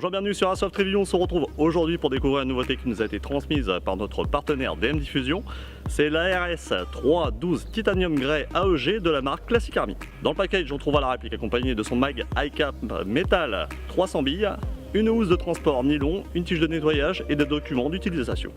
Bonjour, bienvenue sur Airsoft Review. On se retrouve aujourd'hui pour découvrir une nouveauté qui nous a été transmise par notre partenaire DM Diffusion. C'est la RS312 Titanium Grey AEG de la marque Classic Army. Dans le package, on trouve la réplique accompagnée de son mag ICAP métal 300 billes, une housse de transport nylon, une tige de nettoyage et des documents d'utilisation.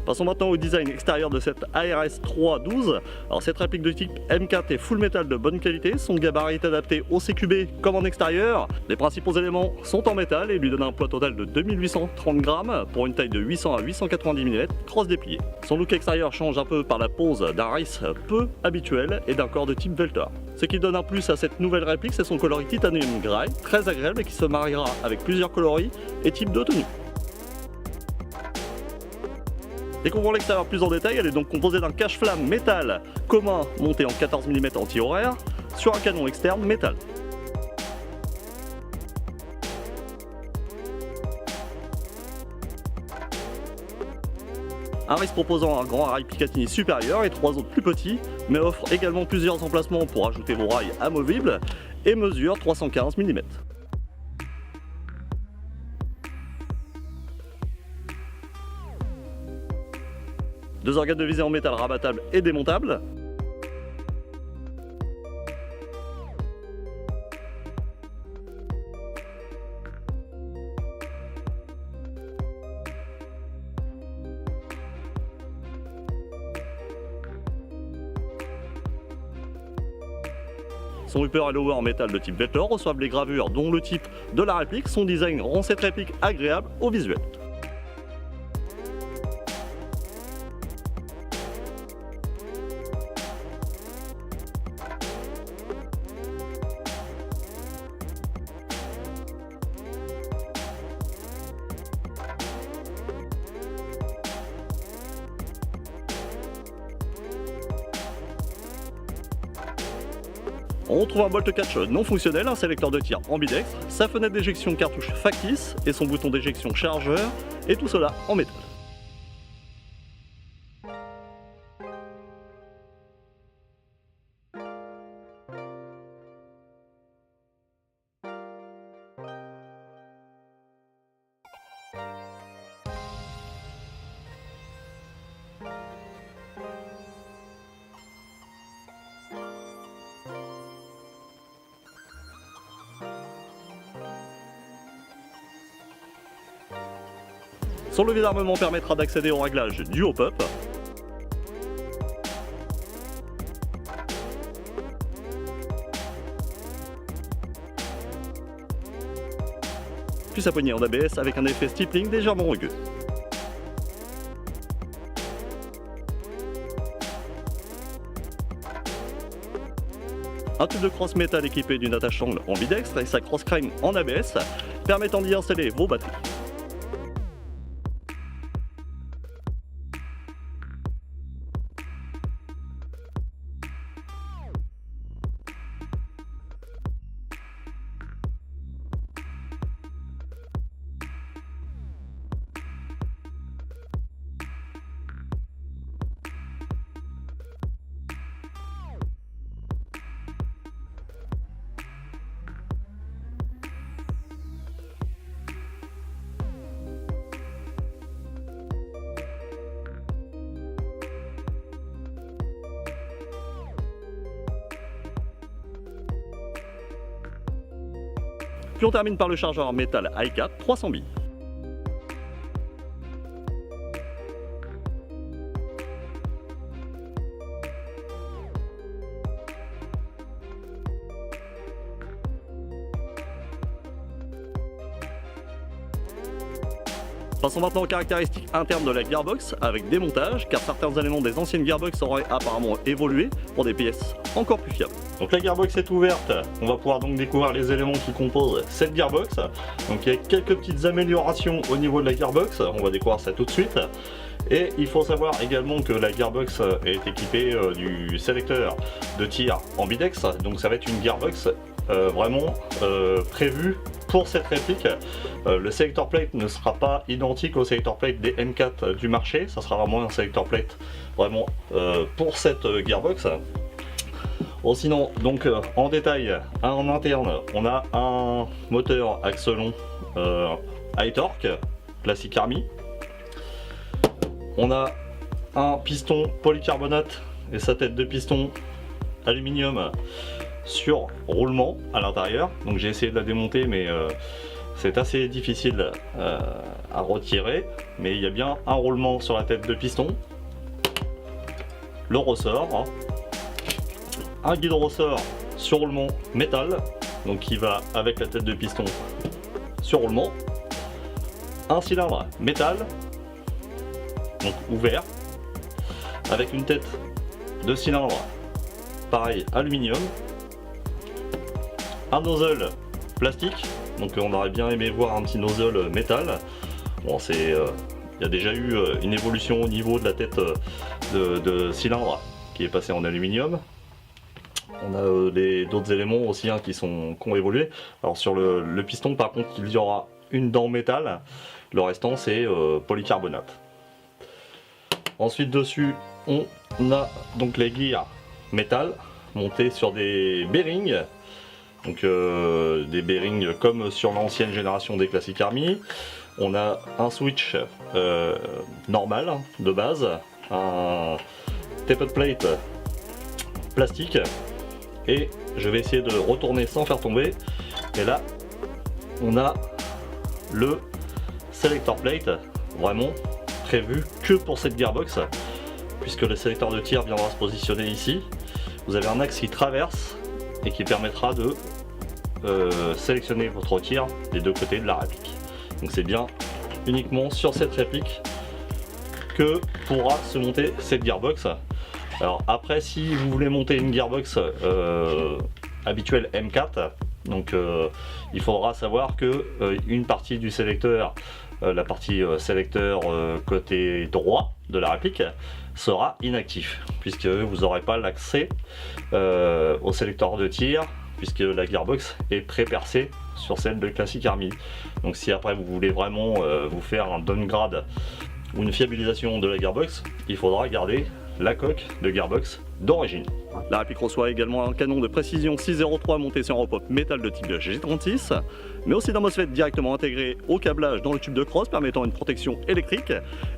Passons maintenant au design extérieur de cette ARS312. Alors cette réplique de type M4 est full métal de bonne qualité, son gabarit est adapté au CQB comme en extérieur. Les principaux éléments sont en métal et lui donnent un poids total de 2830 grammes pour une taille de 800 à 890 mm cross déplié. Son look extérieur change un peu par la pose d'un race peu habituel et d'un corps de type Velter. Ce qui donne un plus à cette nouvelle réplique, c'est son coloris Titanium Grey, très agréable et qui se mariera avec plusieurs coloris et types de tenue. Découvrons l'extérieur plus en détail. Elle est donc composée d'un cache-flamme métal commun monté en 14 mm anti-horaire sur un canon externe métal. Un race proposant un grand rail Picatinny supérieur et trois autres plus petits, mais offre également plusieurs emplacements pour ajouter vos rails amovibles et mesure 315 mm. Deux organes de visée en métal rabattables et démontables. Son upper et lower en métal de type Velter reçoivent les gravures dont le type de la réplique. Son design rend cette réplique agréable au visuel. On retrouve un bolt catch non fonctionnel, un sélecteur de tir ambidextre, sa fenêtre d'éjection cartouche factice et son bouton d'éjection chargeur, et tout cela en métal. Son levier d'armement permettra d'accéder au réglage du hop-up. Puis sa poignée en ABS avec un effet stippling légèrement rugueux. Un tube de crosse métal équipé d'une attache sangle ambidextre et sa cross crane en ABS permettant d'y installer vos batteries. Puis on termine par le chargeur métal ICAP 300 billes. Passons maintenant aux caractéristiques internes de la gearbox avec démontage, car certains éléments des anciennes gearbox auraient apparemment évolué pour des pièces encore plus fiables. Donc la gearbox est ouverte, on va pouvoir donc découvrir les éléments qui composent cette gearbox. Donc il y a quelques petites améliorations au niveau de la gearbox, on va découvrir ça tout de suite. Et il faut savoir également que la gearbox est équipée du sélecteur de tir ambidextre, donc ça va être une gearbox vraiment prévue pour cette réplique. Le selector plate ne sera pas identique au selector plate des M4 du marché, ça sera vraiment un selector plate vraiment pour cette gearbox. Bon sinon, donc en détail, en interne, on a un moteur axe long high torque, classique Army. On a un piston polycarbonate et sa tête de piston aluminium sur roulement à l'intérieur. Donc j'ai essayé de la démonter, mais c'est assez difficile à retirer. Mais il y a bien un roulement sur la tête de piston. Le ressort, hein. Un guide ressort sur roulement métal, donc qui va avec la tête de piston sur roulement. Un cylindre métal, donc ouvert, avec une tête de cylindre, pareil, aluminium. Un nozzle plastique, donc on aurait bien aimé voir un petit nozzle métal. Bon, c'est, il y a déjà eu une évolution au niveau de la tête de cylindre qui est passée en aluminium. On a d'autres éléments aussi hein, qui ont évolué. Alors sur le piston par contre il y aura une dent métal, le restant c'est polycarbonate. Ensuite dessus on a donc les gears métal montés sur des bearings. Donc des bearings comme sur l'ancienne génération des classiques Army. On a un switch normal de base, un tapered plate plastique. Et je vais essayer de retourner sans faire tomber. Et là, on a le selector plate, vraiment prévu que pour cette gearbox, puisque le sélecteur de tir viendra se positionner ici. Vous avez un axe qui traverse et qui permettra de sélectionner votre tir des deux côtés de la réplique. Donc c'est bien uniquement sur cette réplique que pourra se monter cette gearbox. Alors après, si vous voulez monter une gearbox habituelle M4, donc il faudra savoir que une partie du sélecteur, la partie sélecteur côté droit de la réplique, sera inactif, puisque vous n'aurez pas l'accès au sélecteur de tir, puisque la gearbox est pré-percée sur celle de Classic Army. Donc si après vous voulez vraiment vous faire un downgrade ou une fiabilisation de la gearbox, il faudra garder la coque de gearbox d'origine. La réplique reçoit également un canon de précision 603 monté sur un pop métal de type G36, mais aussi d'un MOSFET directement intégré au câblage dans le tube de crosse, permettant une protection électrique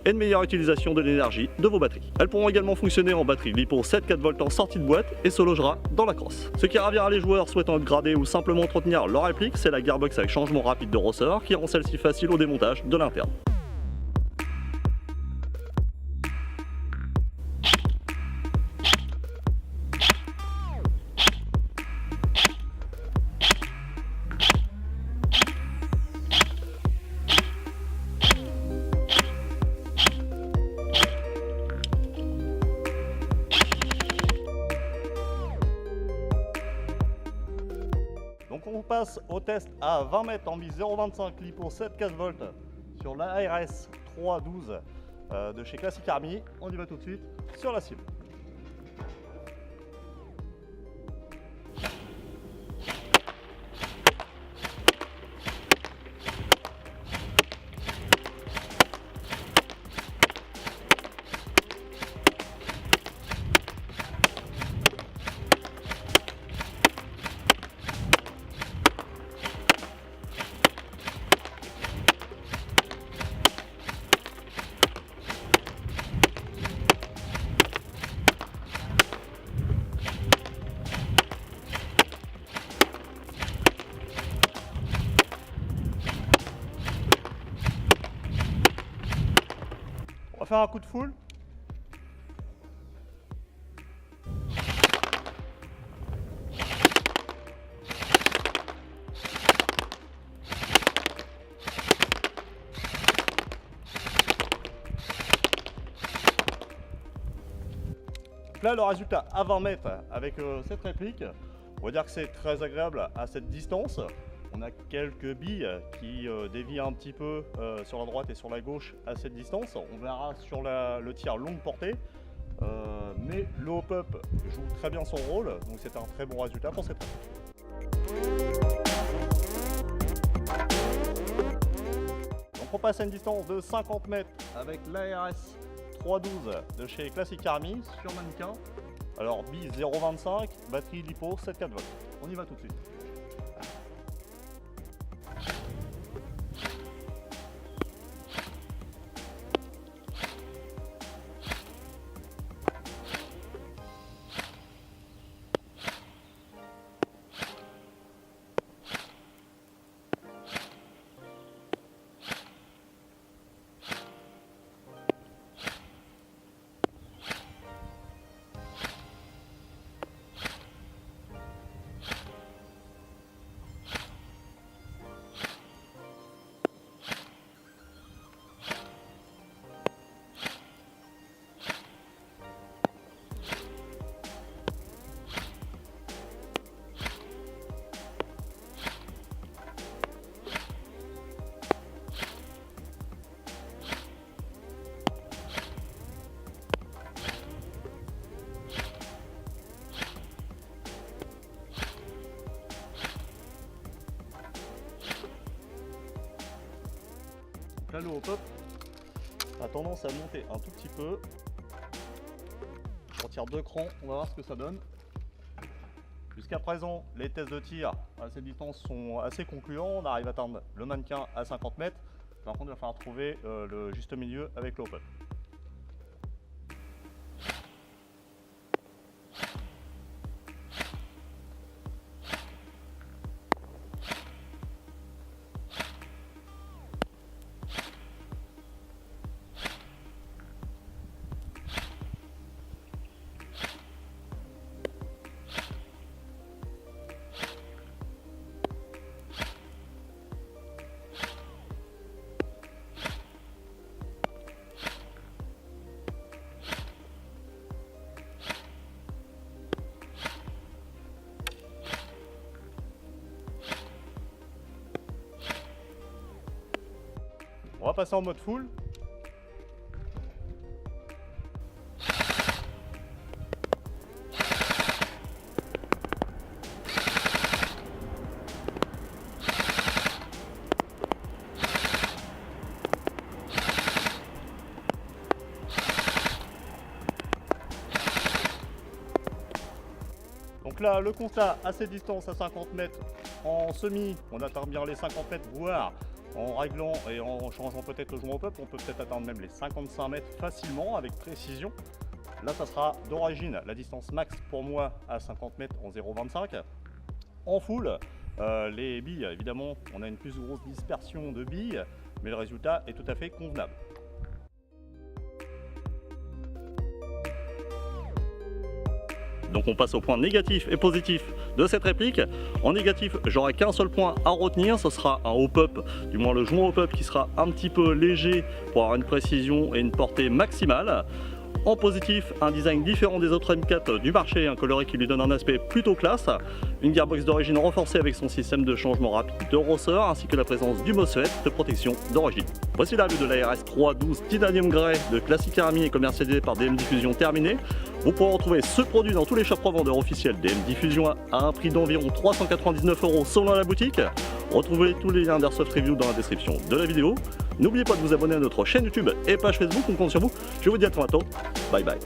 et une meilleure utilisation de l'énergie de vos batteries. Elles pourront également fonctionner en batterie LiPo 7,4 V en sortie de boîte et se logera dans la crosse. Ce qui ravira les joueurs souhaitant upgrader ou simplement entretenir leur réplique, c'est la gearbox avec changement rapide de ressort qui rend celle-ci facile au démontage de l'interne. Donc on passe au test à 20 mètres en vis 0,25 LiPo 7,4 volts sur l'ARS 312 de chez Classic Army. On y va tout de suite sur la cible. On va faire un coup de full. Là, le résultat à 20 mètres avec cette réplique, on va dire que c'est très agréable à cette distance. On a quelques billes qui dévient un petit peu sur la droite et sur la gauche à cette distance. On verra sur le tir longue portée. Mais le hop-up joue très bien son rôle, donc c'est un très bon résultat pour cette réplique. Donc on passe à une distance de 50 mètres avec l'ARS 312 de chez Classic Army sur mannequin. Alors bille 0,25, batterie LiPo 7,4 volts. On y va tout de suite. Là, le hop-up a tendance à monter un tout petit peu. On tire 2 crans, on va voir ce que ça donne. Jusqu'à présent, les tests de tir à cette distance sont assez concluants. On arrive à atteindre le mannequin à 50 mètres. Par contre, il va falloir trouver le juste milieu avec le hop-up. On va passer en mode full. Donc là, le constat à cette distance, à 50 mètres, en semi, on atteint bien les 50 mètres, voire en réglant et en changeant peut-être le joint au pop, on peut peut-être atteindre même les 55 mètres facilement, avec précision. Là, ça sera d'origine la distance max pour moi à 50 mètres en 0,25. En full, les billes, évidemment, on a une plus grosse dispersion de billes, mais le résultat est tout à fait convenable. Donc on passe au point négatif et positif de cette réplique. En négatif, j'aurai qu'un seul point à retenir, ce sera un hop-up, du moins le joint hop-up qui sera un petit peu léger pour avoir une précision et une portée maximale. En positif, un design différent des autres M4 du marché, un coloris qui lui donne un aspect plutôt classe, une gearbox d'origine renforcée avec son système de changement rapide de ressort, ainsi que la présence du MOSFET de protection d'origine. Voici la vue de la RS312 Titanium Grey de Classic Army et commercialisée par DM Diffusion terminée. Vous pourrez retrouver ce produit dans tous les shops revendeurs officiels DM Diffusion à un prix d'environ 399 € selon la boutique. Retrouvez tous les liens d'Airsoft Review dans la description de la vidéo. N'oubliez pas de vous abonner à notre chaîne YouTube et page Facebook, on compte sur vous. Je vous dis à très bientôt. Bye bye.